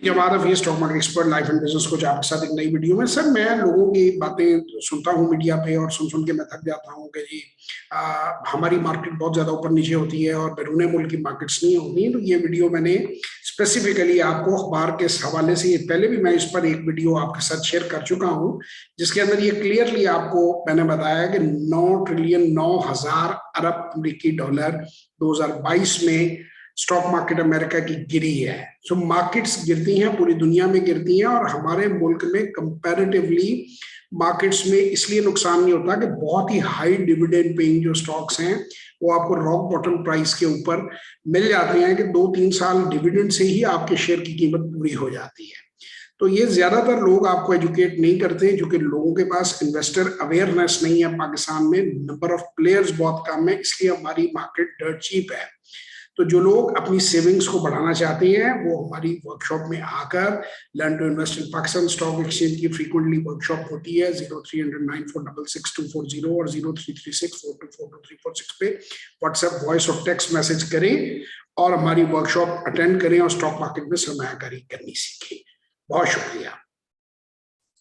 जवाब ये stock market expert life and business coach आपके साथ एक नई वीडियो में। सर मैं लोगों की बातें सुनता हूँ मीडिया पे और सुन के मैं थक जाता हूँ कि जी हमारी मार्केट बहुत ज्यादा ऊपर नीचे होती है और बैरून मुल्क की मार्केट्स नहीं होती। तो ये वीडियो मैंने स्पेसिफिकली आपको अखबार के हवाले से, पहले भी मैं इस पर एक वीडियो आपके साथ शेयर कर चुका हूँ जिसके अंदर ये क्लियरली आपको मैंने बताया कि 9 ट्रिलियन 9,000 अरब अमेरिकी डॉलर 2022 में स्टॉक मार्केट अमेरिका की गिरी है। सो मार्केट्स गिरती हैं, पूरी दुनिया में गिरती हैं और हमारे मुल्क में कंपैरेटिवली मार्केट्स में इसलिए नुकसान नहीं होता कि बहुत ही हाई डिविडेंड पेइंग जो स्टॉक्स हैं वो आपको रॉक बॉटम प्राइस के ऊपर मिल जाते हैं कि 2-3 साल डिविडेंड से ही आपके शेयर की कीमत पूरी हो जाती है। तो ये ज्यादातर लोग आपको एजुकेट नहीं करते क्योंकि लोगों के पास इन्वेस्टर अवेयरनेस नहीं है। पाकिस्तान में नंबर ऑफ प्लेयर्स बहुत कम है, इसलिए हमारी मार्केट डर्ट चीप है। तो जो लोग अपनी सेविंग्स को बढ़ाना चाहते हैं वो हमारी वर्कशॉप में आकर learn to invest in Pakistan stock exchange की फ्रीक्वेंटली वर्कशॉप होती है 0309466240 और 0336424246 पे व्हाट्सएप वॉइस और टेक्स्ट मैसेज करें और हमारी वर्कशॉप अटेंड करें और स्टॉक मार्केट में सरमायाकारी करनी सीखें। बहुत शुक्रिया।